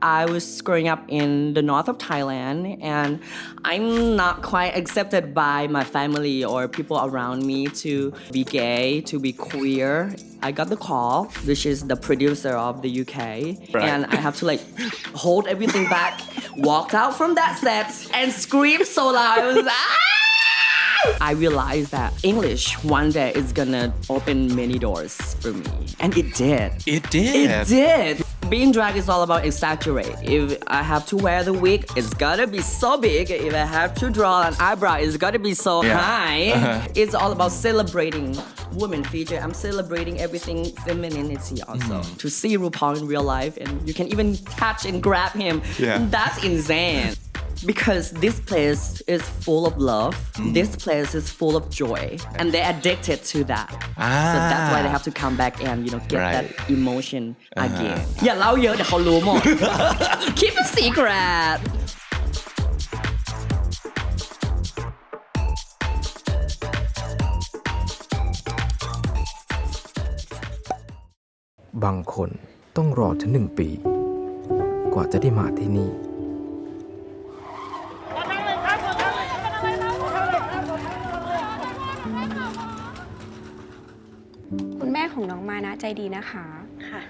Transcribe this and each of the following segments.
I was growing up in the north of Thailand, and I'm not quite accepted by my family or people around me to be gay, to be queer. I got the call, which is the producer of the UK, Right. and I have to like hold everything back, walked out from that set, and scream so loud. I was I realized that English one day is gonna open many doors for me. And it did. It did. It did. Being drag is all about exaggerate. If I have to wear the wig, it's gotta be so big. If I have to draw an eyebrow, it's gotta be so Yeah. high. It's all about celebrating woman feature. I'm celebrating everything femininity also. To see RuPaul in real life and you can even catch and grab him. Yeah. That's insane. Because this place is full of love, this place is full of joy, and they're addicted to that. So that's why they have to come back and get Right. that emotion again. อย่าเล่าเยอะเดี๋ยวเขารู้หมด Keep it secret. บางคนต้องรอถึง1 ปี กว่าจะได้มาที่นี่ คุณแม่ของน้องมานะใจดีนะคะ ค่ะ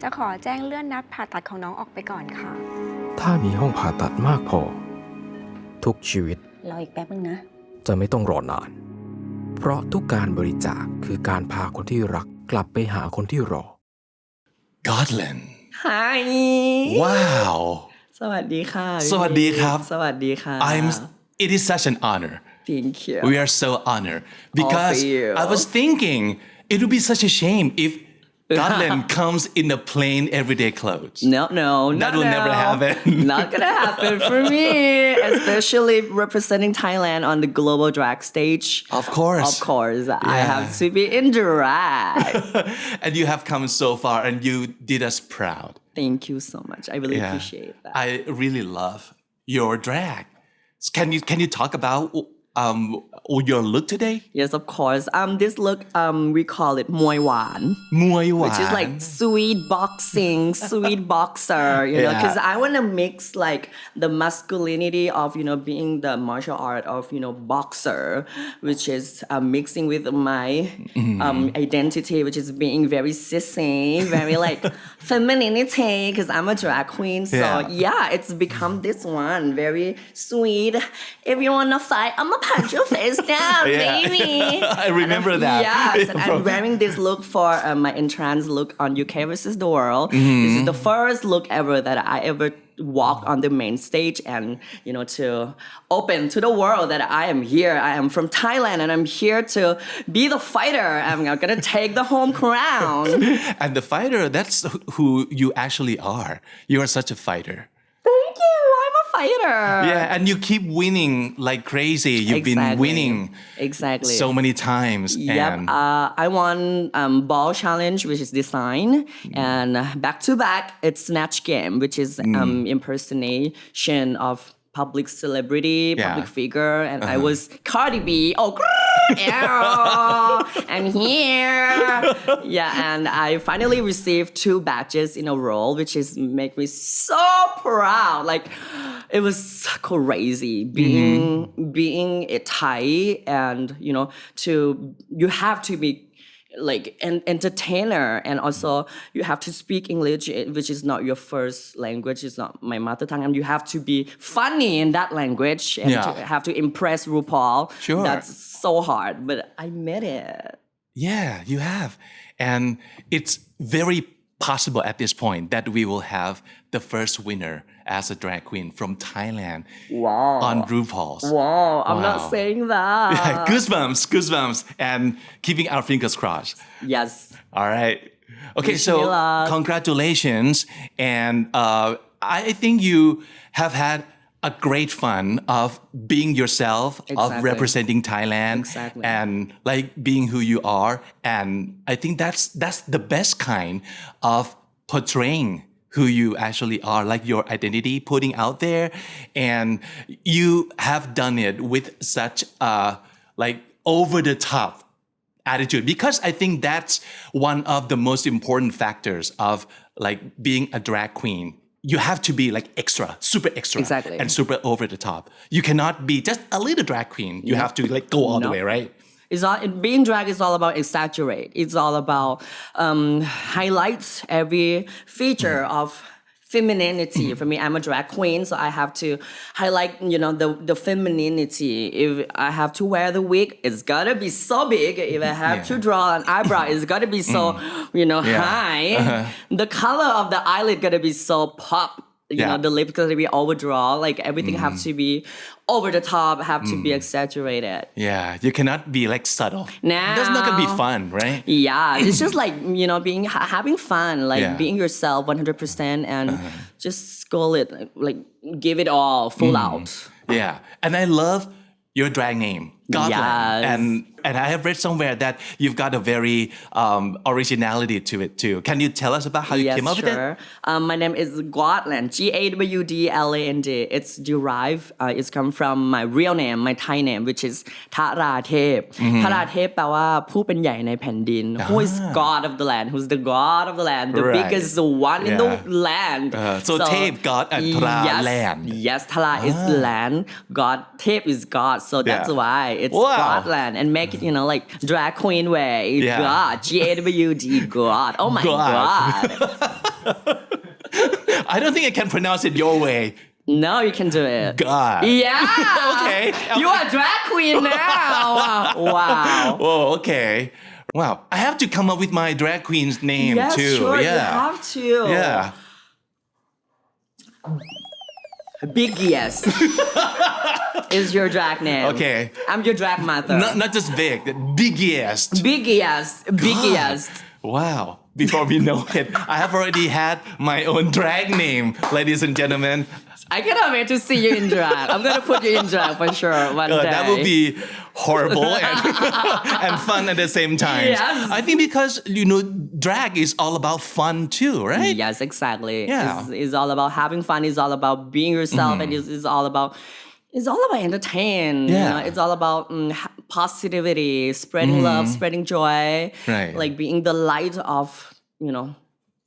จะขอแจ้งเลื่อนนัดผ่าตัดของน้องออกไปก่อนค่ะ ถ้ามีห้องผ่าตัดมากพอ ทุกชีวิต รออีกแป๊บนึงนะ จะไม่ต้องรอนาน เพราะทุกการบริจาคคือการพาคนที่รักกลับไปหาคนที่รอ Godlin. Hi. Wow. สวัสดีค่ะ สวัสดีครับ สวัสดีค่ะ It is such an honor. Thank you. We are so honored because you. I was thinking it would be such a shame if Godlin comes in a plain everyday clothes. No, That will never happen. Not gonna happen for me, especially representing Thailand on the global drag stage. Of course. Of course, I Yeah. have to be in drag. And you have come so far and you did us proud. Thank you so much. I really Yeah. appreciate that. I really love your drag. Can you talk about your look today? Yes, of course. This look, we call it Muay Wan. Muay Wan. Which is like sweet boxing, sweet boxer, you know, Yeah. because I want to mix like the masculinity of, being the martial art of, boxer, which is mixing with my identity, which is being very sissy, very like femininity, because I'm a drag queen. So yeah, it's become this one, very sweet. If you want to fight, I'm going to punch your face down, baby. I remember that. Yes, and I'm wearing this look for my entrance look on UK versus the World. This is the first look ever that I ever walked on the main stage and, to open to the world that I am here. I am from Thailand and I'm here to be the fighter. I'm gonna take the home crown. And the fighter, that's who you actually are. You are such a fighter. Thank you. I'm a fighter. Yeah, and you keep winning like crazy. You've been winning Exactly. so many times. Yep. And I won ball challenge, which is design, and back to back, it's snatch game, which is impersonation of public celebrity, public figure, and I was Cardi B. Oh, I'm here. Yeah, and I finally received 2 badges in a row, which is make me so proud. Like, it was crazy being a Thai, and you have to be like an entertainer, and also you have to speak English, which is not your first language, it's not my mother tongue, and you have to be funny in that language and to have to impress RuPaul. Sure. That's so hard, but I made it. yeah, you have. And it's very possible at this point that we will have the first winner as a drag queen from Thailand on RuPaul's. Wow, I'm not Wow. saying that. Goosebumps, and keeping our fingers crossed. Yes. All right. Okay, Wish so me luck. congratulations. And I think you have had a great fun of being yourself, of Exactly. representing Thailand, Exactly. and like being who you are. And I think that's the best kind of portraying who you actually are, like your identity, putting out there. And you have done it with such like over the top attitude, because I think that's one of the most important factors of like being a drag queen you have to be like extra, super extra, Exactly. and super over the top. You cannot be just a little drag queen. You have to like go all the No. way, right? It's all being drag is all about exaggerate. It's all about highlights every feature of femininity. For me, I'm a drag queen, so I have to highlight, the femininity. If I have to wear the wig, it's gotta be so big. If I have to draw an eyebrow, it's gotta be so, high. The color of the eyelid gotta be so pop. The lips gotta be overdrawn. Like everything have to be over the top, have to be exaggerated. Yeah, you cannot be like subtle. No. That's not gonna be fun, right? Yeah, it's just like being having fun, like Yeah. being yourself 100%, and just go it like give it all full out. Yeah, and I love your drag name, Godland. Yes. And I have read somewhere that you've got a very originality to it too. Can you tell us about how you Yes, came up with it? sure. My name is Godland, Gawdland. It's derived. It's come from my real name, my Thai name, which is Tharathep. Tharathep แปลว่าผู้เป็นใหญ่ในแผ่นดิน Who is God of the land? Who's the God of the land? The Right. biggest one in the land. So Thep, God, and Thara, yes, land. Yes, Thara is land. God, Thep is God. So that's Yeah. why it's Wow. Godland, and make it like drag queen way. Yeah. God, Gawd, God. Oh my God. God. I don't think I can pronounce it your way. No, you can do it. God. Yeah. Okay. You are drag queen now. Wow. Oh, okay. Wow. I have to come up with my drag queen's name Yes, too. sure. Yeah. You have to. Yeah. Big yes. is your drag name. Okay. I'm your drag mother. Not just big, the biggest. Biggest. Biggest. Wow. Before we know it, I have already had my own drag name, ladies and gentlemen. I cannot wait to see you in drag. I'm gonna put you in drag for sure one day. That will be horrible and fun at the same time. Yes. I think because, drag is all about fun too, right? Yes, exactly. Yeah. It's all about having fun. It's all about being yourself, and it's all about entertain. Yeah. It's all about positivity, spreading love, spreading joy, Right. like being the light of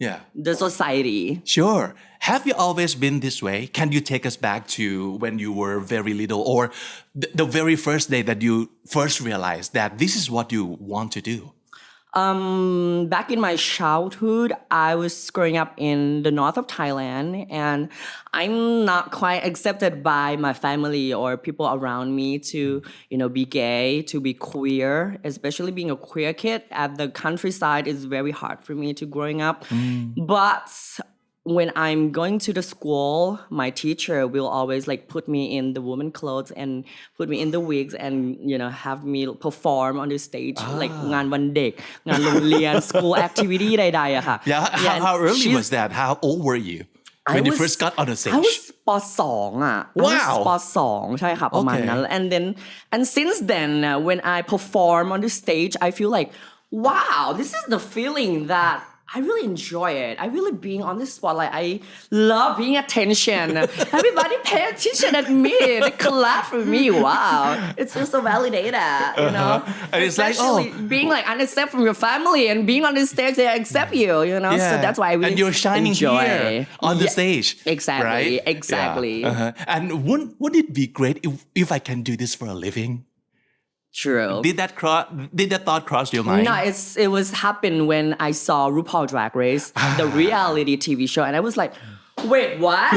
Yeah. the society. Sure. Have you always been this way? Can you take us back to when you were very little or the very first day that you first realized that this is what you want to do? Back in my childhood, I was growing up in the north of Thailand, and I'm not quite accepted by my family or people around me to, be gay, to be queer, especially being a queer kid at the countryside is very hard for me to growing up. But when I'm going to the school, my teacher will always like put me in the woman clothes and put me in the wigs and have me perform on the stage like งานวันเด็ก งานโรงเรียน school activity ใดๆอะค่ะ Yeah. How early was that? How old were you when you first got on the stage? I was ป .2 อ่ะ Wow. I was ป .2 ใช่ค่ะประมาณนั้น and since then when I perform on the stage I feel like wow, this is the feeling that I really enjoy it. I really being on this spotlight. I love being attention. Everybody pay attention at me. They clap for me. Wow. It's just so validated, And it's like, Especially being like unaccepted from your family and being on this stage, they accept you, So that's why I really and you're shining enjoy here on the Yeah, stage. Exactly. Right? Exactly. Yeah. And wouldn't it be great if I can do this for a living? True. Did that thought cross your mind? No, it was happened when I saw RuPaul Drag Race, the reality TV show, and I was like, wait, what?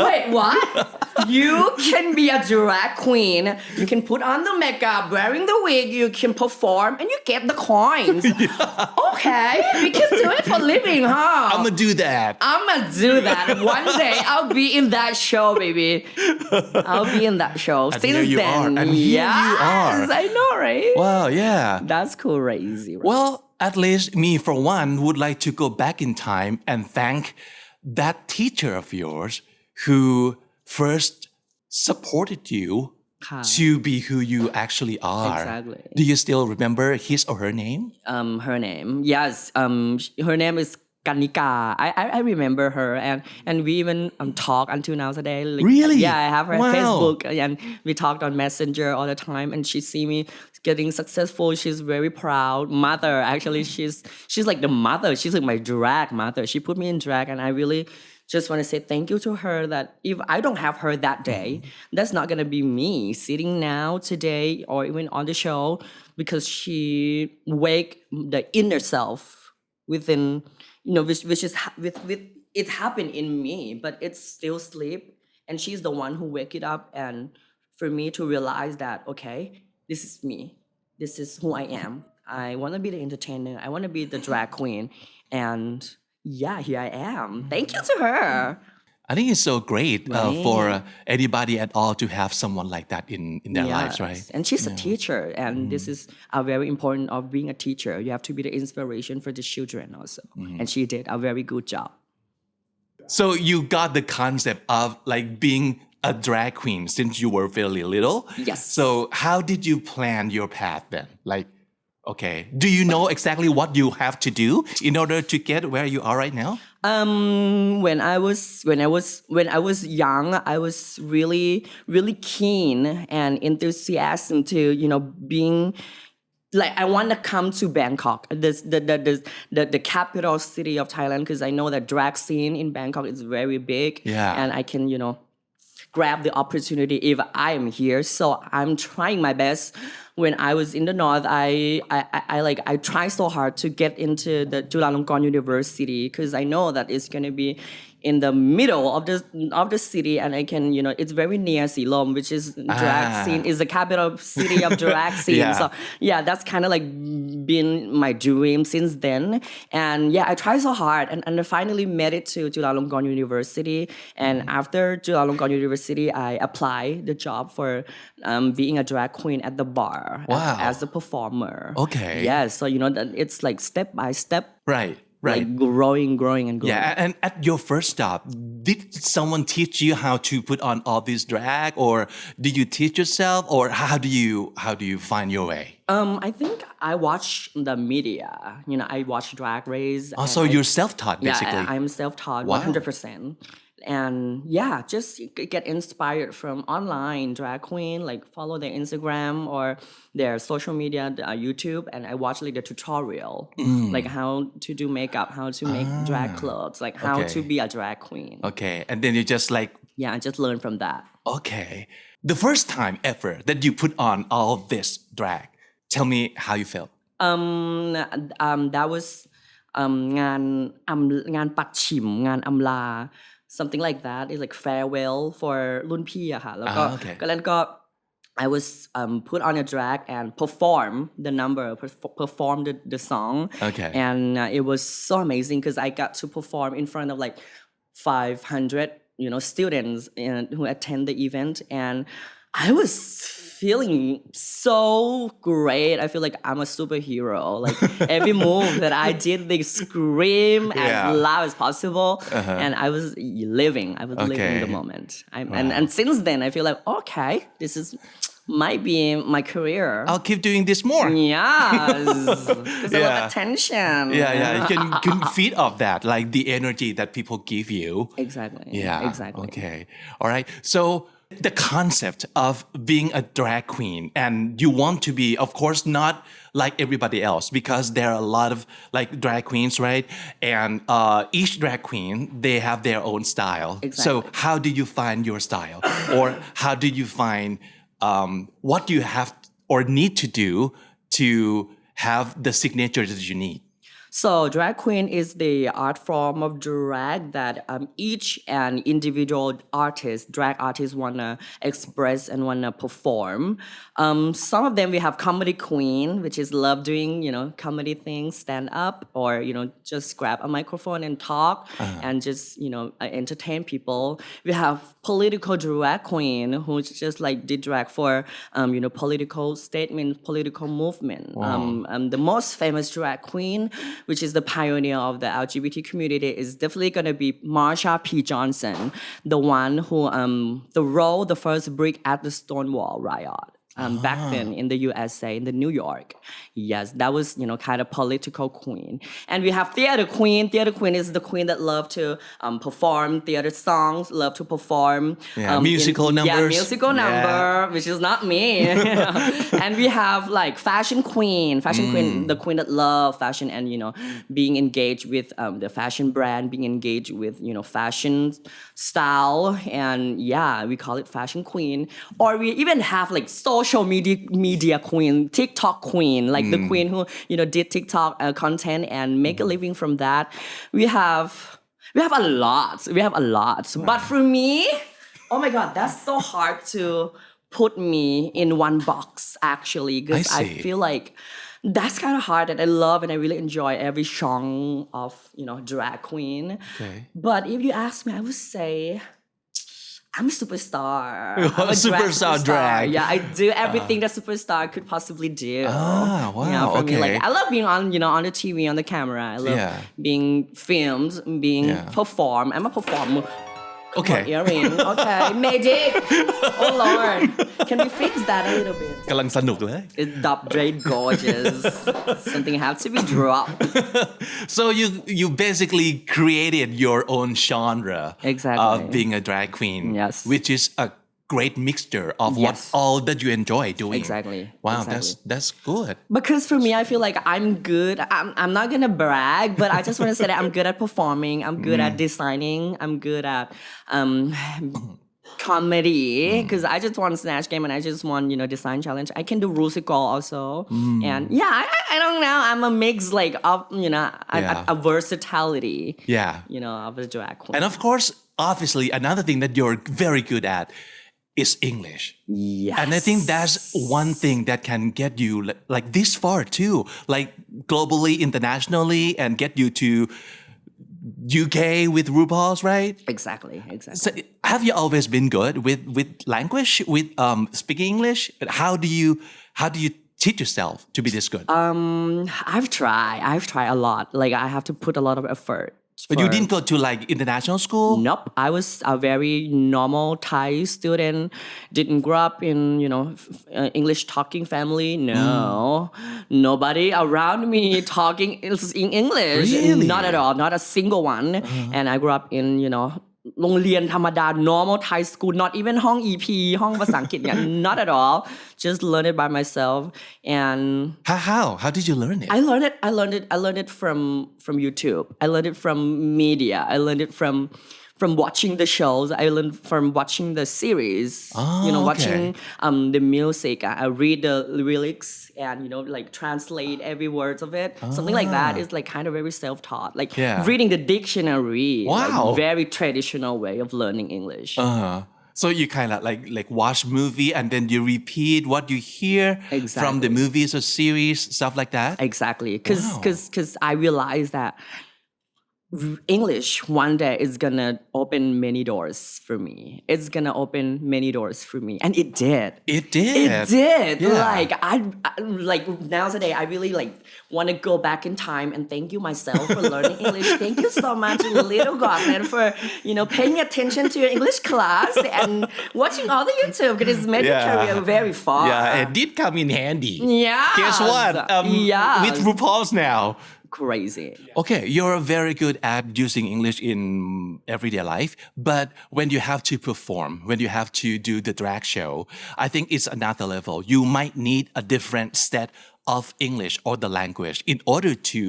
Wait, what? You can be a drag queen. You can put on the makeup, wearing the wig, you can perform, and you get the coins. Okay, we can do it for a living, huh? I'm gonna do that. I'm gonna do that. One day I'll be in that show, baby. I'll be in that show. And Since here you then, are. And here you are. Yes, I know, right? Wow, yeah. That's crazy. Right? Well, at least me, for one, would like to go back in time and thank that teacher of yours who first supported you to be who you actually are. Exactly. Do you still remember his or her name? Her name. Yes. Her name is Kanika. I remember her, and we even talk until now today. Like, Really? Yeah, I have her Wow. Facebook, and we talked on Messenger all the time. And she see me getting successful. She's very proud. Mother, actually, she's like the mother. She's like my drag mother. She put me in drag, and I really just want to say thank you to her that if I don't have her that day, that's not going to be me sitting now today or even on the show because she wake the inner self within, which is with it happened in me, but it's still sleep. And she's the one who wake it up. And for me to realize that, okay, this is me. This is who I am. I want to be the entertainer. I want to be the drag queen. And yeah, here I am. Thank you to her. I think it's so great for anybody at all to have someone like that in their lives, right? And she's a teacher. And this is a very important of being a teacher. You have to be the inspiration for the children also. And she did a very good job. So you got the concept of like being a drag queen since you were fairly little. Yes. So how did you plan your path then? Like, okay, do you know exactly what you have to do in order to get where you are right now? When I was young, I was really keen and enthusiastic to being. Like I want to come to Bangkok, the capital city of Thailand, because I know that drag scene in Bangkok is very big, and I can grab the opportunity if I am here. So I'm trying my best. When I was in the north, I try so hard to get into the Chulalongkorn University because I know that it's gonna be in the middle of the city, and I can it's very near Silom, which is drag scene, is the capital city of drag scene. So that's kind of like been my dream since then. And I tried so hard, and I finally made it to Chulalongkorn University. And after Chulalongkorn University, I applied the job for being a drag queen at the bar as a performer. Okay. Yes, so that it's like step by step. Right. Like growing and growing. Yeah, and at your first stop, did someone teach you how to put on all this drag, or did you teach yourself, or how do you find your way? I think I watch the media. I watch Drag Race. Oh, so you're self-taught basically. Yeah, I'm self-taught, 100%. And just get inspired from online drag queen, like follow their Instagram or their social media, YouTube, and I watch like the tutorial, like how to do makeup, how to make drag clothes, like how to be a drag queen. Okay, and then you just like... Yeah, I just learned from that. Okay. The first time ever that you put on all this drag, tell me how you felt. That was งานปักฉิมงานอำลา something like that. It's like farewell for รุ่นพี่อะค่ะแล้วก็ I was put on a drag and perform the number, perform the song. Okay. And it was so amazing because I got to perform in front of like 500 students who attend the event, and I was feeling so great. I feel like I'm a superhero. Like every move that I did, they scream as loud as possible, and I was living. I was living the moment. And since then, I feel like okay, this might be my career. I'll keep doing this more. Yes, because I love attention. You can feed off that, like the energy that people give you. Exactly. Yeah. Exactly. Okay. All right. So the concept of being a drag queen, and you want to be, of course, not like everybody else, because there are a lot of like drag queens, right? And each drag queen, they have their own style. Exactly. So how do you find your style, or how do you find what you have or need to do to have the signature that you need? So drag queen is the art form of drag that each and individual drag artist wanna express and wanna perform. Some of them we have comedy queen, which is love doing comedy things, stand up, or just grab a microphone and talk and just entertain people. We have political drag queen who just like did drag for political statement, political movement. The most famous drag queen, which is the pioneer of the LGBT community, is definitely going to be Marsha P. Johnson, the one who the first brick at the Stonewall riot. back then in the USA, in the New York. Yes, that was, kind of political queen. And we have theater queen. Theater queen is the queen that love to perform theater songs, love to perform. Yeah, musical numbers. Yeah, musical number, which is not me. And we have like fashion queen, the queen that love fashion and, being engaged with the fashion brand, being engaged with, fashion style. And yeah, we call it fashion queen. Or we even have like social media queen, TikTok queen, like the queen who did TikTok content and make a living from that. We have a lot. But for me, oh my God, that's so hard to put me in one box actually, because I feel like that's kind of hard, and I love and I really enjoy every genre of drag queen. Okay. But if you ask me, I would say I'm a superstar. I'm a Superstar drag. Yeah, I do everything that superstar could possibly do. Ah, wow, Yeah, for me, okay. like I love being on the TV, on the camera. I love being filmed, being performed. I'm a performer. Okay. Earring. Okay. Magic. Oh Lord. Can we fix that a little bit? กำลังสนุกเลย It's upgrade gorgeous. Something has to be dropped. So you basically created your own genre Exactly. of being a drag queen, Yes. which is a great mixture of what Yes. all that you enjoy doing. Exactly. Wow, Exactly. that's good. Because for me, I feel like I'm good. I'm not gonna brag, but I just want to say that I'm good at performing. I'm good at designing. I'm good at comedy. Because I just won Snatch Game and I just won, design challenge. I can do musical also. And yeah, I don't know. I'm a mix like of, a versatility. Yeah. Of a drag queen. And of course, obviously, another thing that you're very good at is English. Yes. And I think that's one thing that can get you like this far too, like globally, internationally, and get you to UK with RuPaul's, right? Exactly. So have you always been good with language, with speaking English? How do you teach yourself to be this good? I've tried a lot. Like I have to put a lot of effort. But you didn't go to like international school? Nope. I was a very normal Thai student. Didn't grow up in, English talking family. No. Nobody around me talking in English. Really? Not at all. Not a single one. And I grew up in, โรงเรียนธรรมดา normal Thai school, not even ห้อง EP ห้องภาษาอังกฤษเนี่ย not at all. Just learn it by myself. And How did you learn it? I learned it from YouTube. I learned it from media. I learned it from watching the shows. I learned from watching the series. Watching the music. I read the lyrics and like translate every words of it. Something like that is like kind of very self-taught. Like reading the dictionary. Wow. Like very traditional way of learning English. So you kind of like watch movie and then you repeat what you hear from the movies or series, stuff like that? Exactly. Because I realized that English one day is gonna open many doors for me. It's gonna open many doors for me, and it did. It did. Yeah. Like I like now today, I really like want to go back in time and thank you myself for learning English. Thank you so much, little Godman, for paying attention to your English class and watching all the YouTube because it's made your career very far. Yeah, it did come in handy. Yeah. Guess what? With RuPaul's now. Crazy. Okay, you're very good at using English in everyday life, but when you have to perform, when you have to do the drag show, I think it's another level. You might need a different set of English or the language in order to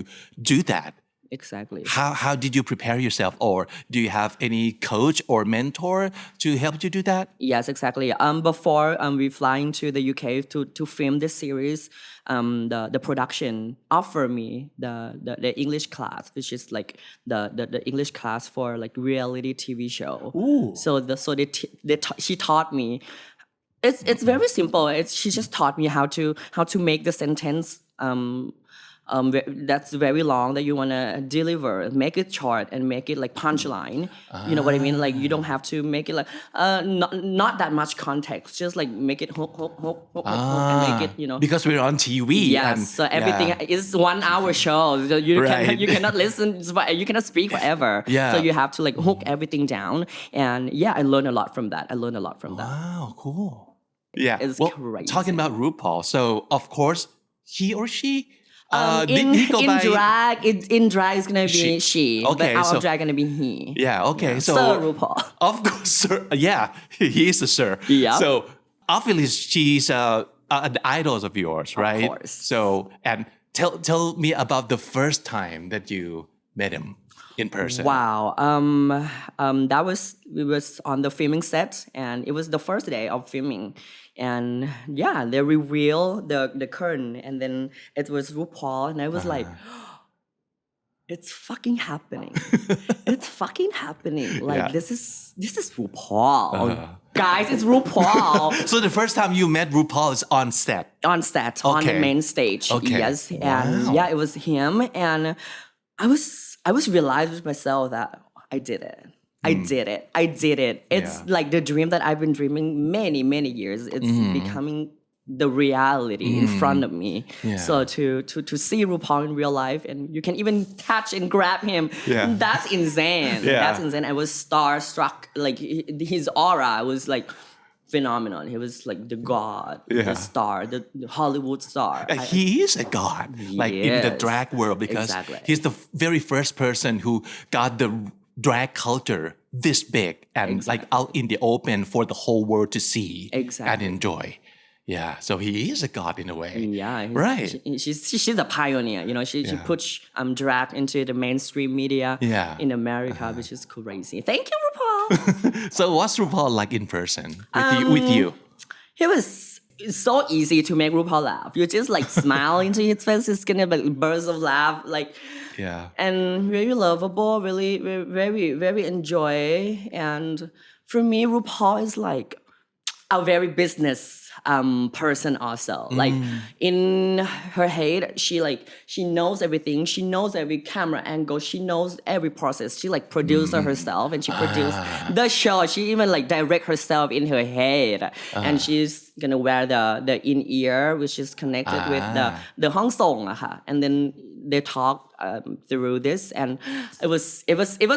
do that. Exactly. How did you prepare yourself, or do you have any coach or mentor to help you do that? Yes, exactly. Before we flying to the UK to film this series, the production offered me the English class, which is like the English class for like reality TV show. Ooh. She taught me. It's very simple. She just taught me how to make the sentence that's very long that you want to deliver, make it short and make it like punchline. You know what I mean? Like you don't have to make it like not that much context. Just like make it hook, and make it Because we're on TV. Yes, so everything is 1 hour show. So you cannot listen. You cannot speak forever. Yeah. So you have to like hook everything down. And yeah, I learned a lot from that. Wow, cool. Yeah. It's well, crazy. talking about RuPaul, so of course he or she in did he go in by drag, in drag is gonna be she. Okay, but out so- of drag gonna be he. Yeah, okay. So Sir RuPaul. Of course, sir. Yeah, he is a sir. Yep. So obviously she's an idol of yours, right? course. So and tell me about the first time that you met him in person. Wow. That was we was on the filming set, and it was the first day of filming, and yeah, they reveal the curtain, and then it was RuPaul, and I was like, it's fucking happening. It's fucking happening. Like Yeah. this is RuPaul. Guys, it's RuPaul. So the first time you met RuPaul is on set. On set, on the Okay. main stage. Okay. Yes. Wow. And yeah, it was him. And I was realized with myself that I did it. I did it. I did it. It's Yeah. like the dream that I've been dreaming many, many years. It's becoming the reality in front of me. Yeah. So to see RuPaul in real life, and you can even touch and grab him. Yeah. That's insane. Yeah. That's insane. I was starstruck. Like his aura was like phenomenal. He was like the god, Yeah. the star, the Hollywood star. He is a god, like in the Yes. drag world, because Exactly. he's the very first person who got the drag culture this big and like out in the open for the whole world to see and Exactly. enjoy. Yeah, so he is a god in a way. Yeah, Right. She's a pioneer. You know, she puts drag into the mainstream media Yeah. in America, which is crazy. Thank you, RuPaul. So what's RuPaul like in person with you? It was so easy to make RuPaul laugh. You just like smile into his face, it's gonna be bursts of laugh, like, Yeah. and very lovable, really, very, very enjoy. And for me, RuPaul is like a very business person also. Like in her head, she knows everything. She knows every camera angle. She knows every process. She like produced herself, and she produced the show. She even like direct herself in her head. And she's gonna wear the in ear, which is connected with the Hong Song. And then they talk through this, and it was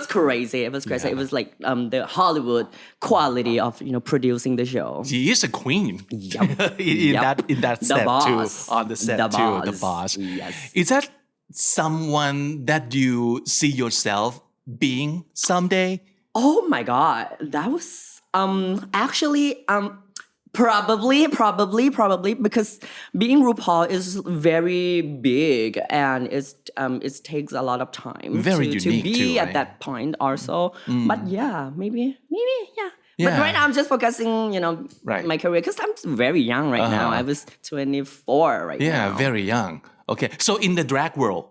crazy. It was crazy. It was like the Hollywood quality of producing the show. She is a queen. Yep. in Yep. that The set boss. too. On the set The too. The boss. boss. Yes. Is that someone that you see yourself being someday? Oh my god, that was actually probably because being RuPaul is very big, and it takes a lot of time Very to unique be too, at right? that point also. But yeah, maybe yeah. Yeah. But right now I'm just focusing, Right. my career, because I'm very young right now. I was 24 right Yeah, now. very young. Okay, so in the drag world,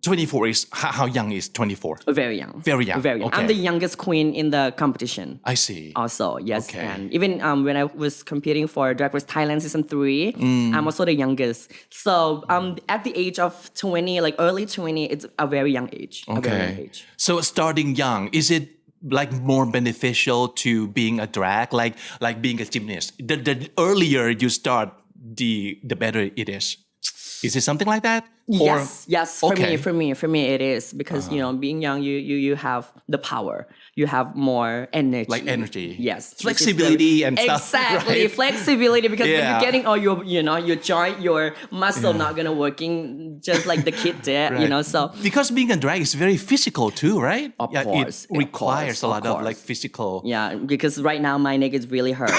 24 is how young is 24? Very young. Very young, Very young. okay. I'm the youngest queen in the competition. I see. Also, yes. Okay. And even when I was competing for Drag Race Thailand season 3, I'm also the youngest. So at the age of 20, like early 20, it's a very young age. A very young Okay. age. So starting young, is it like more beneficial to being a drag, like being a gymnast? The earlier you start, the better it is. Is it something like that? Or- Yes. Okay. For me, it is, because being young, you have the power, you have more energy, Like energy. Yes, which is Flexibility very- and stuff, Exactly, right? flexibility, because when Yeah. you're getting all your joint, your muscle not gonna working just like the kid did, Right. So. Because being a drag is very physical too, right? Of Yeah, course, it requires of a lot of course. like physical. Yeah, because right now my neck is really hurt.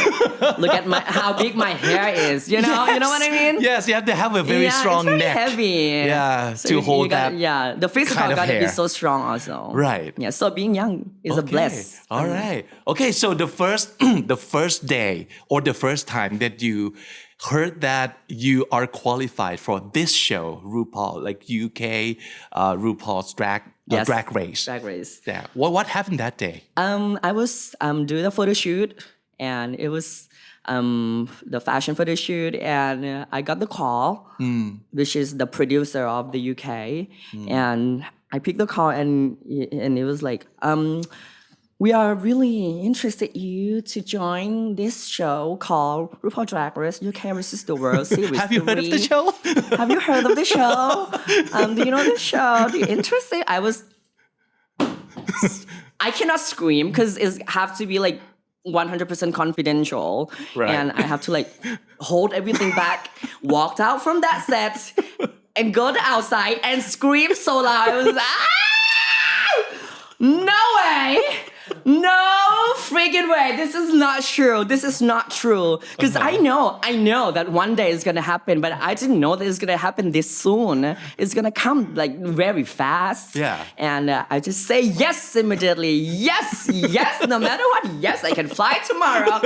Look at how big my hair is. You know what I mean? Yes, you have to have a very Yeah, strong it's very neck. heavy. Yeah, So to you hold got, that Yeah, the physical kind of gotta be hair. so strong also. Right. Yeah. So being young is a Okay. bless. All right. Okay, so the first the first day or the first time that you heard that you are qualified for this show, RuPaul, like UK RuPaul's Yes. drag race. Drag race. Yeah. What happened that day? I was doing a photo shoot, and it was the fashion photo shoot, and I got the call, which is the producer of the UK, and I picked the call, and it was like, we are really interested in you to join this show called RuPaul Drag Race UK versus the World Series. Have you heard of the 3. show? Have you heard of the show? Do you know the show? Do you interested? I cannot scream because it have to be like 100% confidential. Right. And I have to like hold everything back, walked out from that set and go to outside and scream so loud. I was no way. No freaking way. This is not true. This is not true. Because I know that one day it's gonna happen, but I didn't know that it's gonna happen this soon. It's gonna come like very fast. Yeah. And I just say yes immediately. Yes, yes, no matter what. Yes, I can fly tomorrow.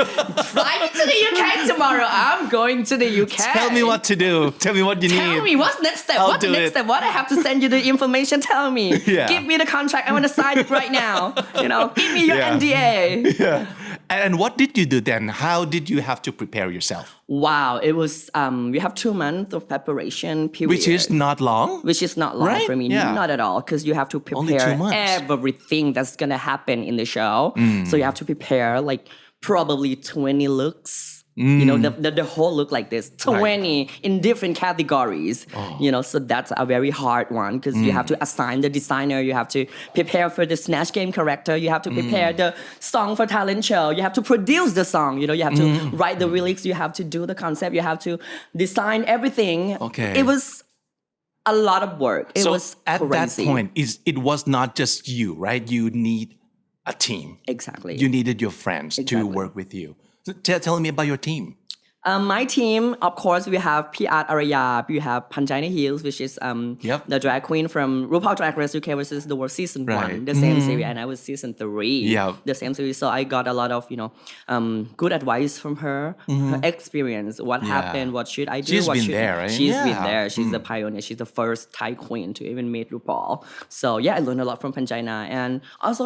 Fly me to the UK tomorrow. I'm going to the UK. Tell me what to do. Tell me what you need. Tell me what's next step. I'll What's the do next it. step? What I have to send you the information? Tell me. Yeah. Give me the contract. I want to sign it right now. Give me your Yeah. NDA. Yeah. And what did you do then? How did you have to prepare yourself? Wow, it was. We have 2 months of preparation period, Which is not long. which is not long Right? for me, Yeah. not at all, because you have to Only 2 prepare months. everything that's gonna happen in the show. So you have to prepare like probably 20 looks. The whole look like this, 20 in different categories. So that's a very hard one because you have to assign the designer, you have to prepare for the Snatch Game character, you have to prepare the song for talent show, you have to produce the song, you have to write the lyrics, you have to do the concept, you have to design everything. Okay. It was a lot of work. It So was at crazy. that point, it was not just you, right? You need a team. Exactly. You needed your friends to Exactly. work with you. So tell me about your team. My team, of course, we have P.R. Araya, we have Panjina Hills, which is Yep. the drag queen from RuPaul Drag Race UK versus the World Season Right. 1, the same series, and I was season 3, Yep. the same series. So I got a lot of, good advice from her, her experience, what happened, what should I do, She's what been should there, right? She's been Yeah. there. She's the pioneer. She's the first Thai queen to even meet RuPaul. So yeah, I learned a lot from Panjina, and also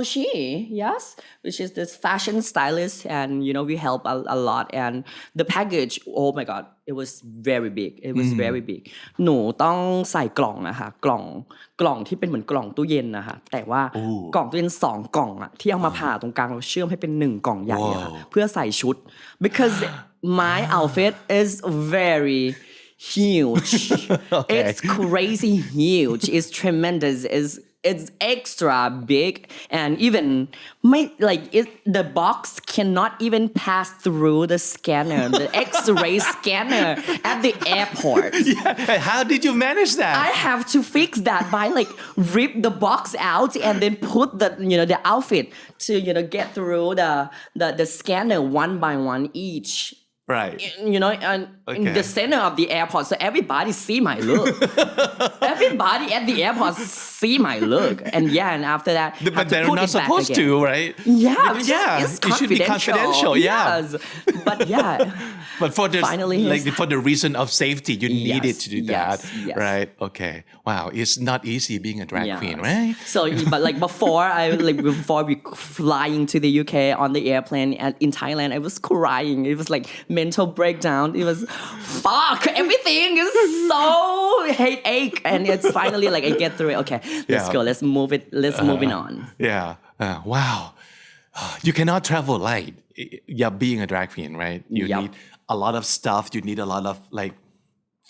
which is this fashion stylist, and we help a lot. And the package, oh my god, it was very big. It was very big. หนูต้องใส่กล่องนะคะกล่องที่เป็นเหมือนกล่องตู้เย็นนะคะแต่ว่ากล่องตู้เย็น2 กล่องอะที่เอามาผ่าตรงกลางเราเชื่อมให้เป็น1 กล่องใหญ่อะค่ะเพื่อใส่ชุด because my outfit is very huge. It's crazy huge. It's tremendous. It's extra big, and even the box cannot even pass through the scanner, the X-ray scanner at the airport. How did you manage that? I have to fix that by rip the box out and then put the outfit to get through the scanner one by one each. Right. And in the center of the airport, so everybody see my look. Everybody at the airport see my look, and after that, But have to they're put not it back supposed again. to, right? Yeah, it's it should be confidential. Yeah. Yes. But But for the Finally, for the reason of safety, you needed to do that, yes. right? Okay. Wow, it's not easy being a drag queen, right? So, but before we flying to the UK on the airplane and in Thailand, I was crying. It was like mental breakdown. It was fuck. Everything is so headache, and it's finally I get through it. Okay, let's Yeah. go. Let's move it. Let's moving on. Yeah. Wow. You cannot travel light. Yeah, being a drag queen, right? You Yep. need a lot of stuff. You need a lot of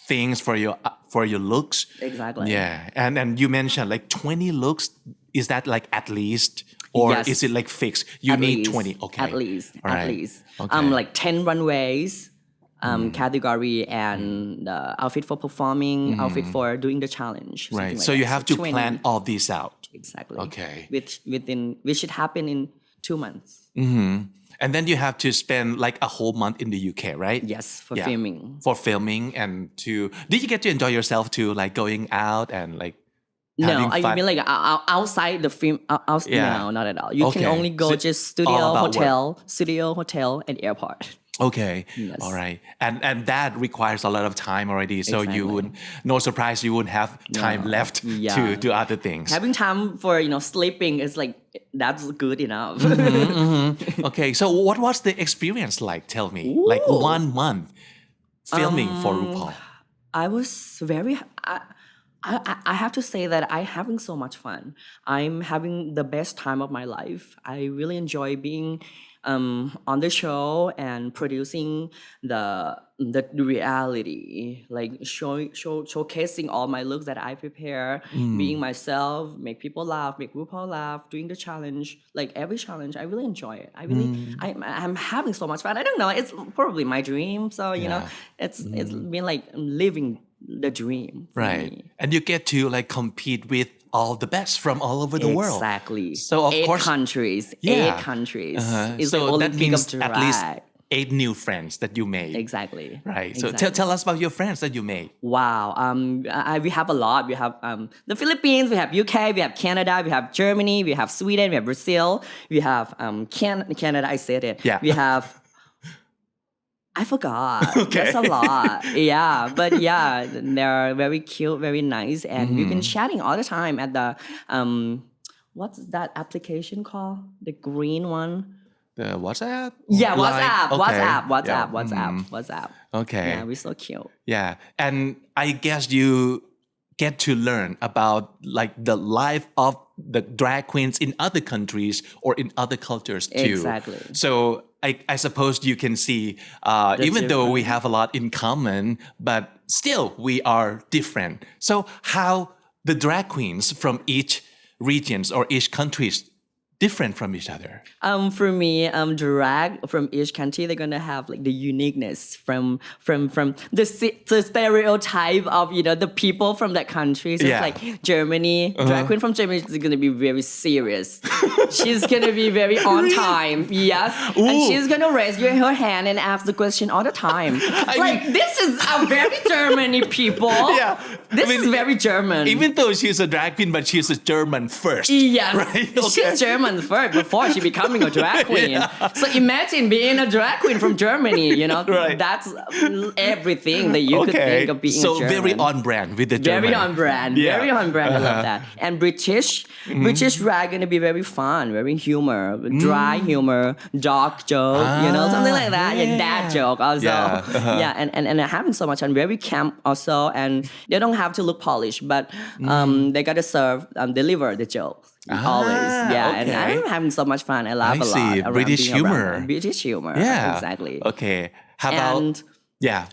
things for your looks. Exactly. Yeah. And you mentioned 20 looks. Is that at least, or Yes. is it fixed? You At need least, 20. Okay. At least. All At right. least. Okay. 10 runways. Category and outfit for performing, outfit for doing the challenge. Right. something So like you that. have to 20. plan all these out. Exactly. Okay. Which should happen in 2 months. And then you have to spend a whole month in the UK, right? Yes, for Yeah. filming. For filming and did you get to enjoy yourself too, going out and No, having I fun? mean outside the film. Yeah. No, not at all. You can Okay. only go So just all about studio, hotel, and airport. Okay. Yes. All right. And that requires a lot of time already. So you Exactly. would no surprise you wouldn't have time left Yeah. to do other things. Having time for sleeping is that's good enough. Okay. So what was the experience like? Tell me. 1 month filming for RuPaul. I was very. I have to say that I'm having so much fun. I'm having the best time of my life. I really enjoy being on the show and producing the reality, like showcasing all my looks that I prepare, being myself, make people laugh, make RuPaul laugh, doing the challenge, like every challenge. I really enjoy it. I'm having so much fun. I don't know. It's probably my dream. So you know, it's been like living the dream. For Right. me. And you get to like compete with all the best from all over the world. Exactly. So of eight course, countries. yeah. 8 countries. Uh-huh. It's So the that Olympic means of at least drag. 8 new friends that you made. Exactly. Right. So Exactly. tell us about your friends that you made. Wow. We have a lot. We have the Philippines, we have UK, we have Canada, we have Germany, we have Sweden, we have Brazil, we have Canada. I said it. Yeah. We have. I forgot. Okay. That's a lot. Yeah, but yeah, they're very cute, very nice, and we've been chatting all the time at the what's that application called? The green one. The WhatsApp? Yeah, Like- WhatsApp, okay. WhatsApp, Yeah. WhatsApp. Okay. Yeah, we're so cute. Yeah. And I guess you get to learn about like the life of the drag queens in other countries or in other cultures too. Exactly. So I suppose you can see, even though we have a lot in common, but still we are different. So how the drag queens from each regions or each countries different from each other? For me, drag from each country, they're gonna have like the uniqueness from the stereotype of the people from that country. So Yeah. it's like Germany, drag queen from Germany is gonna be very serious. She's gonna be very on time, yes, and she's gonna raise her hand and ask the question all the time. This is a very Germany people. Yeah. This I mean, is very German. Even though she's a drag queen, but she's a German first. Yes, Right? Okay. she's German first before she becoming a drag queen. So imagine being a drag queen from Germany. Right. That's everything that you could think of being so a German. very on brand with the German. Very on brand. Yeah. Very on brand. I love that. And British drag gonna be very fun, very humor, dry humor, dark joke, something like that. Yeah, dad joke also. Yeah. Yeah, and having so much fun, very camp also, and they don't have to look polished, but they gotta deliver the jokes. Always, yeah, and okay. I'm having so much fun. I laugh I a lot. see. around British being around humor. them. British humor. Yeah. Exactly. Okay. How about And yeah?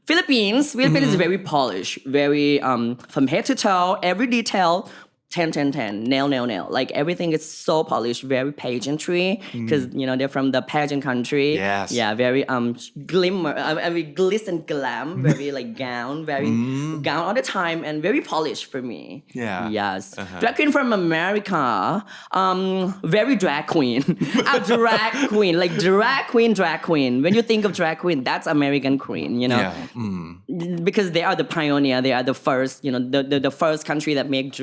Philippines is very polished, very from head to toe, every detail, 10, 10, 10, nail. Like everything is so polished, very pageantry, because they're from the pageant country. Yes. Yeah, very glimmer, very glitz and glam, very like gown, very gown all the time, and very polished for me. Yeah. Yes. Drag queen from America, very drag queen. A drag queen, like drag queen. When you think of drag queen, that's American queen, Yeah. because they are the pioneer, they are the first, the first country that make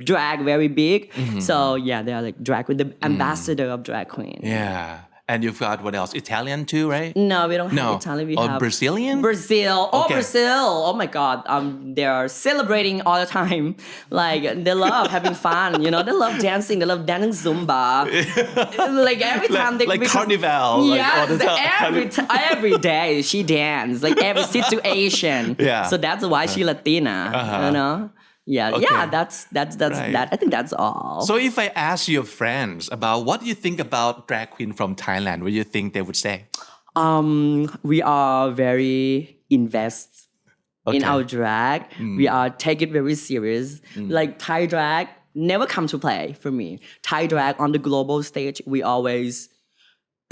drag very big. So yeah, they are like drag queen, the ambassador of drag queen. Yeah. And you've got what else? Italian too, right? No, we don't have No. Italian. We Or have Brazilian? Brazil. Oh, Okay. Brazil. Oh my God. They are celebrating all the time. Like they love having fun. They love dancing. They love dancing Zumba. Like every time they like become- carnival. Like all the Yes, time. every day she dance. Like every situation. Yeah. So that's why she Latina. Yeah, Okay. yeah. That's Right. that. I think that's all. So if I ask your friends about what do you think about drag queen from Thailand, what do you think they would say? We are very invest in Okay. our drag. We are take it very serious. Like Thai drag never come to play for me. Thai drag on the global stage, we always.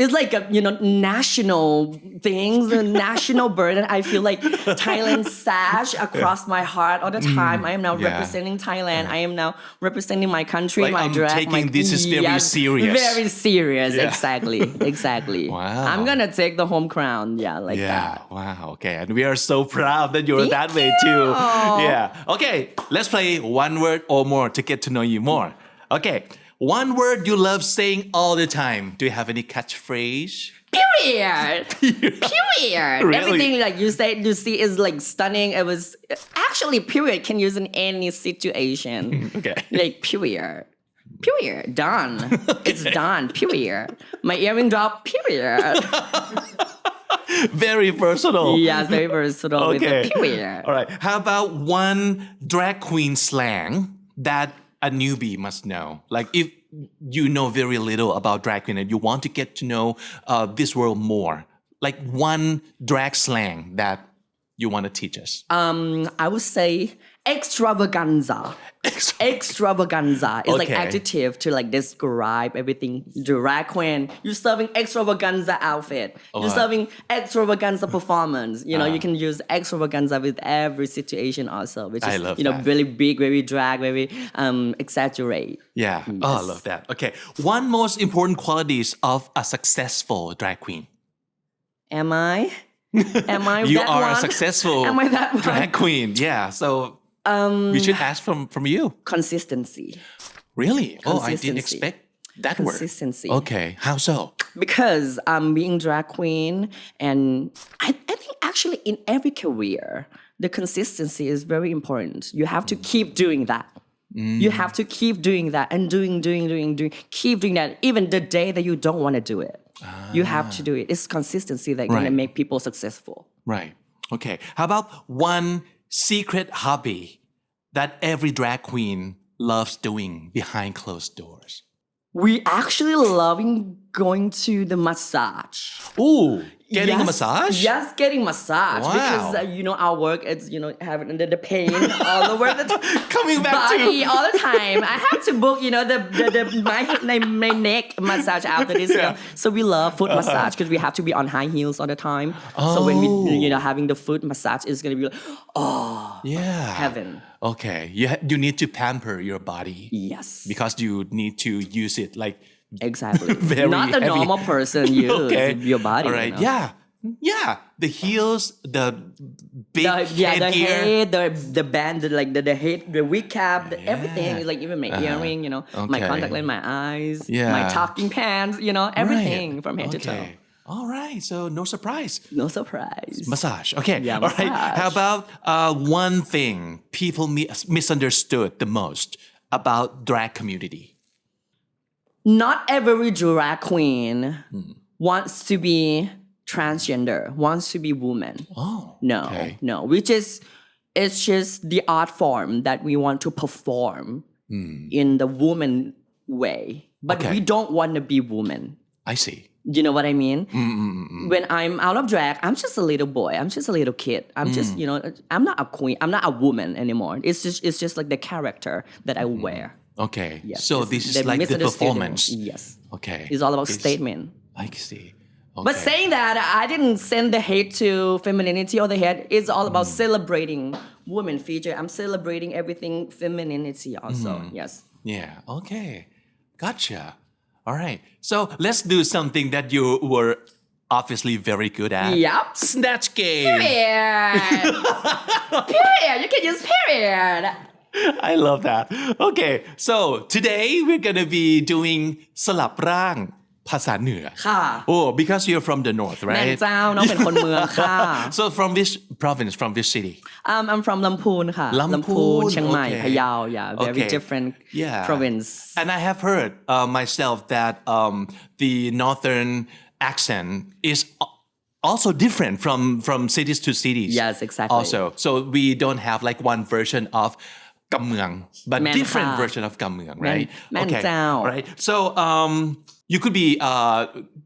It's like a national things, a national burden. I feel like Thailand sash across my heart all the time. I am now Yeah. representing Thailand. I am now representing my country, Like, my I'm drag. taking this is very serious. Very serious. Yeah. Exactly. Wow. I'm gonna take the home crown. Yeah, like Yeah. that. Wow. Okay. And we are so proud that you're that way too. Yeah. Okay. Let's play one word or more to get to know you more. Okay. One word you love saying all the time. Do you have any catchphrase? Period. Period. Really? Everything like you see is like stunning. It was actually period can use in any situation. Okay. Like period. Period. Done. It's done. Period. My earring drop. Period. Very personal. Yeah, it's very versatile with Okay. the period. All right. How about one drag queen slang that a newbie must know? Like if you know very little about drag queen and you want to get to know this world more, like one drag slang that you want to teach us. I would say extravaganza. Extravaganza is like Okay. adjective to like describe everything. Drag queen, you're serving extravaganza outfit. You're serving extravaganza performance. You know, you can use extravaganza with every situation also, which I is love you know that. very big, very drag, very exaggerate. Yeah. Oh, I love that. Okay. One most important qualities of a successful drag queen. Am I? Am I You that are one? a successful Am I that one? drag queen. Yeah. So we should ask from you. Consistency. Really? Oh, I didn't Consistency. expect that word. Consistency. Okay. How so? Because being drag queen and I think actually in every career the consistency is very important. You have to keep doing that. You have to keep doing that and doing keep doing that even the day that you don't want to do it. You have to do it. It's consistency that gonna Right. make people successful. Right. Okay. How about one secret hobby that every drag queen loves doing behind closed doors? We actually loving going to the massage. Ooh, getting a Yes, massage? Yes, getting massage. Wow. Because you know our work is having the pain all over the Coming back body to all the time. I have to book my neck massage after this. You know? So we love foot massage because we have to be on high heels all the time. So when we having the foot massage is gonna be like yeah. heaven. Okay. You need to pamper your body Yes, because you need to use it like exactly. very Not the heavy. normal person use okay. your body. All right. You know? Yeah. The heels, the big The headgear. head, the band, the head, the wig cap, everything. Like even my earring, my Okay. contact lens, my eyes, Yeah. my talking pants, everything from head to toe. All right. So no surprise. No surprise. Massage. Okay. Yeah, All right. massage. How about one thing people misunderstood the most about drag community? Not every drag queen wants to be transgender, wants to be woman. Oh. No, Okay. no. It's just the art form that we want to perform in the woman way. But Okay. we don't want to be woman. I see. You know what I mean? When I'm out of drag, I'm just a little boy. I'm just a little kid. I'm just, I'm not a queen. I'm not a woman anymore. It's just like the character that I wear. Okay. Yes. So It's- this is they like the misunderstood it. performance. Yes. Okay. It's all about statement. I see. Okay. But saying that, I didn't send the hate to femininity or the hate. It's all about celebrating women feature. I'm celebrating everything femininity also. Yes. Yeah. Okay. Gotcha. All right. So let's do something that you were obviously very good at. Yep. Snatch game. Period. Period. You can use period. I love that. Okay. So today we're going to be doing สลับร่างภาษาเหนือ ค่ะ Oh, because you're from the north, แม่น right? เจ้าน้องเป็นคนเมืองค่ะ So from which province, from which city? I'm from Lamphun ค่ะ Lamphun, เชียงใหม่ okay. พะเยา yeah very Okay. different Yeah. province And I have heard myself that the northern accent is also different from cities to cities. Yes, exactly. Also, so we don't have like one version of กำเมือง but แม่น different ค่ะ version of กำเมือง right? แม่น Okay. เจ้า Right. So you could be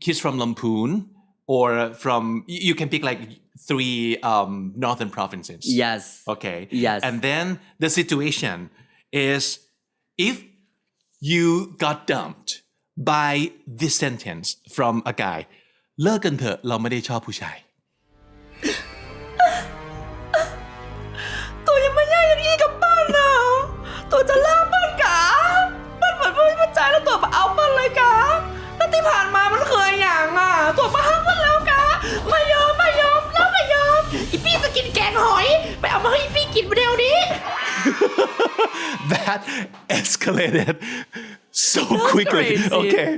kids from Lamphun or from you can pick like 3 northern provinces. yes Okay. Yes. And then the situation is if you got dumped by this sentence from a guy เลิกกันเถอะเราไม่ได้ชอบผู้ชาย ตัวยังไม่ย่าอย่างนี้กับปั้นนะตัวจะล่าปั้นกะปั้นเหมือนไม่มั่นใจแล้วตัวมาเอาปั้นเลยกะแล้วที่ผ่านมามันเคยอย่างอ่ะตัวมาห้ามปั้นแล้วกะไม่ยอมแล้วไม่ยอมอีพี่จะกินแกงหอยไปเอามาให้อีพี่กินเดี๋ยวนี้ That escalated so quickly. crazy. Okay.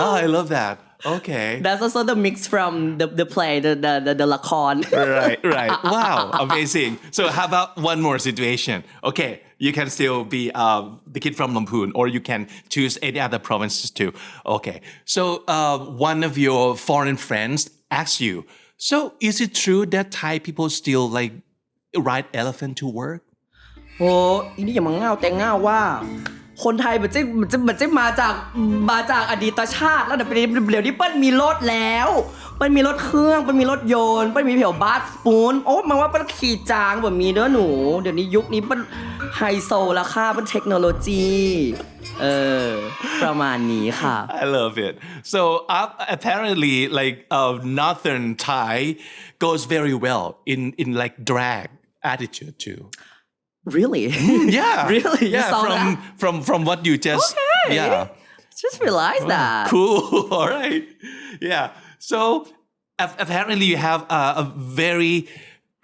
Oh, I love that. Okay. That's also the mix from the play the ละคร Right. Wow, amazing. So how about one more situation? Okay, you can still be the kid from Lamphun, or you can choose any other provinces too. Okay, so one of your foreign friends asks you, so is it true that Thai people still like ride elephant to work? โอ้อีนี่อย่ามาเง่าแต่เง่าว่า คนไทยมันจะมาจากอดีตชาติแล้วเดี๋ยวนี้เปิ้ลมีรถแล้วเปิ้ลมีรถเครื่องเปิ้ลมีรถยนต์เปิ้ลมีเผียวบาสปูนโอ้มันว่าเปิ้ลขี่จางแบบมีเด้อหนูเดี๋ยวนี้ยุคนี้เปิ้ลไฮโซราคาเปิ้ลเทคโนโลยีประมาณนี้ค่ะ I love it. So apparently, like Northern Thai goes very well in like drag attitude too. Really Yeah, really you yeah. saw that From what you just Okay. yeah. just realized that Cool. All right. Yeah. So apparently you have a very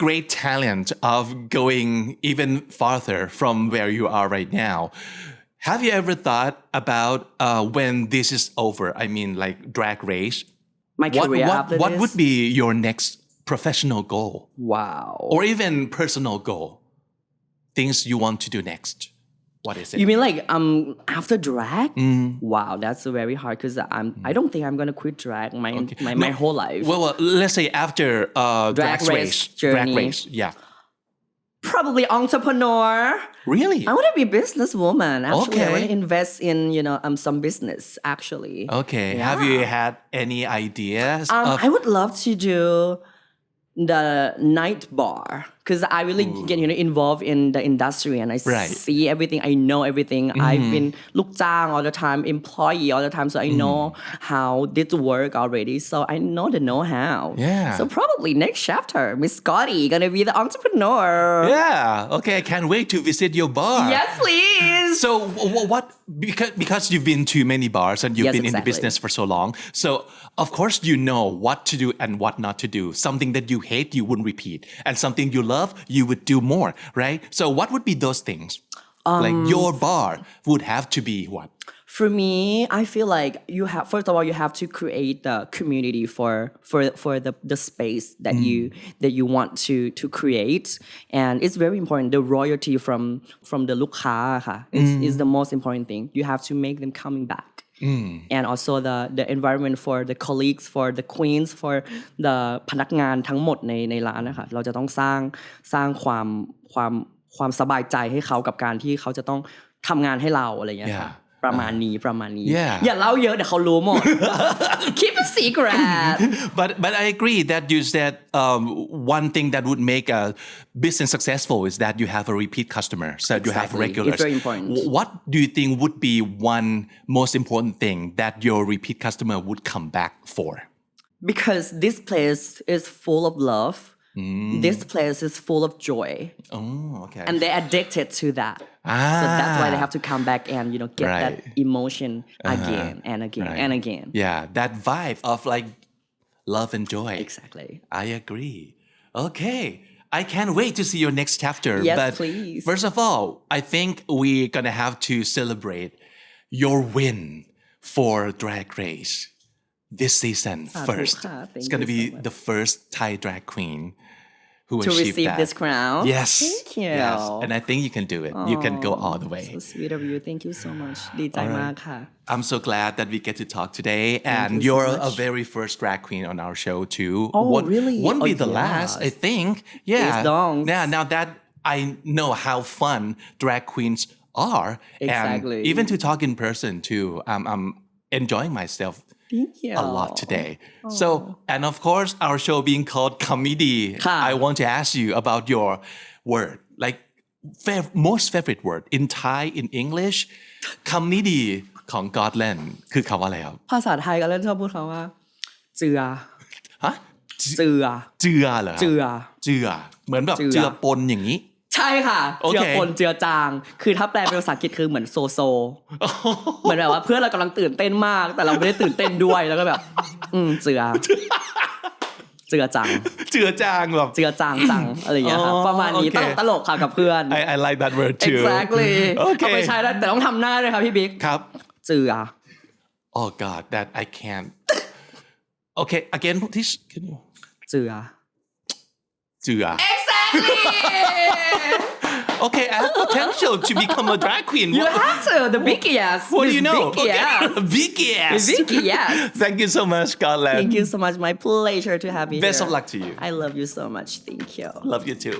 great talent of going even farther from where you are right now. Have you ever thought about when this is over? I mean, like drag race. my career after What this would be your next professional goal wow or even personal goal? Things you want to do next. What is it? You mean like after drag? Wow, that's very hard because I don't think I'm gonna quit drag my whole life. Well, let's say after Drag race journey. Drag race, yeah. Probably entrepreneur. Really? I want to be a businesswoman. Actually, I Okay. want to invest in some business. Actually. Okay. Yeah. Have you had any ideas of? I would love to do the night bar because I really get involved in the industry and I Right. see everything. I know everything. I've been looked down all the time, employee all the time, so I know how this work already. So I know the know-how. Yeah. So probably next chapter, Miss Scotty gonna be the entrepreneur. Yeah. Okay. I can't wait to visit your bar. Yes, please. So what? Because you've been to many bars and you've Yes, been in the exactly. business for so long. So of course you know what to do and what not to do. Something that you hate, you wouldn't repeat, and something you love, you would do more, right? So what would be those things? Like your bar would have to be what? For me, I feel like you have first of all you have to create the community for the space that you want to create, and it's very important. The royalty from the ลูกค้าค่ะ is the most important thing. You have to make them coming back. And also the environment for the colleagues, for the queens, for the พนักงานทั้งหมดในร้านนะคะเราจะต้องสร้างความสบายใจให้เขากับการที่เขาจะต้องทำงานให้เราอะไรอย่างเงี้ยค่ะ ประมาณนี้ Yeah. อย่าเล่าเยอะเดี๋ยวเขารู้หมด Keep a secret But I agree that you said one thing that would make a business successful is that you have a repeat customer, so that you have Exactly. regulars. It's very important. What do you think would be one most important thing that your repeat customer would come back for? Because this place is full of love. This place is full of joy. Oh, okay. And they're addicted to that. So that's why they have to come back and get that Right. emotion again and again Right. and again. Yeah, that vibe of like love and joy. Exactly. I agree. Okay. I can't wait to see your next chapter. Yes, but please. First of all, I think we're gonna have to celebrate your win for Drag Race this season first. Thank It's gonna you be so much. the first Thai drag queen who To achieved receive that. this crown? Yes. Thank you. Yes. And I think you can do it. You can go all the way. So sweet of you. Thank you so much. ดีใจมากค่ะ I'm so glad that we get to talk today. And you so you're a much. very first drag queen on our show too. Oh, really? Won't be Oh, the last, yes. I think. Yeah. It's done. Yeah. Now that I know how fun drag queens are, Exactly. and even to talk in person too, I'm enjoying myself Thank you. a lot today. So, and of course, our show being called Comedy, ค่ะ I want to ask you about your word, like most favorite word in Thai, in English, Comedy ของ Scotland คือคำว่าอะไรครับ ภาษาไทยก็เล่นชอบพูดคำว่า เจือ ฮะ เจือ เจือเหรอ เจือ เจือเหมือนแบบ เจือ เจือปนอย่างนี้ ใช่ค่ะ โอเค เจือปนเจือจาง คือถ้าแปลเป็นภาษาอังกฤษคือเหมือนโซโซ เหมือนแบบว่าเพื่อนเรากำลังตื่นเต้นมาก แต่เราไม่ได้ตื่นเต้นด้วยแล้วก็แบบ เจือจัง เจือจางแบบ เจือจางจังอะไรอย่างเงี้ยครับ อ๋อ ประมาณนี้ โอเค ตลกค่ะกับเพื่อน I like that word too exactly โอเค เอาไปใช้ได้แต่ต้องทำหน้าด้วยครับพี่บิ๊ก ครับ เจือ Oh God that I can't Okay again please can you เจือ เจือ exactly Okay I have potential to become a drag queen you have to the Vicky yes What do you know? Vicky yes Vicky yes. Vicky yes Thank you so much, Scotland. thank you so much my pleasure to have you Best here of luck to you. I love you so much thank you Love you too.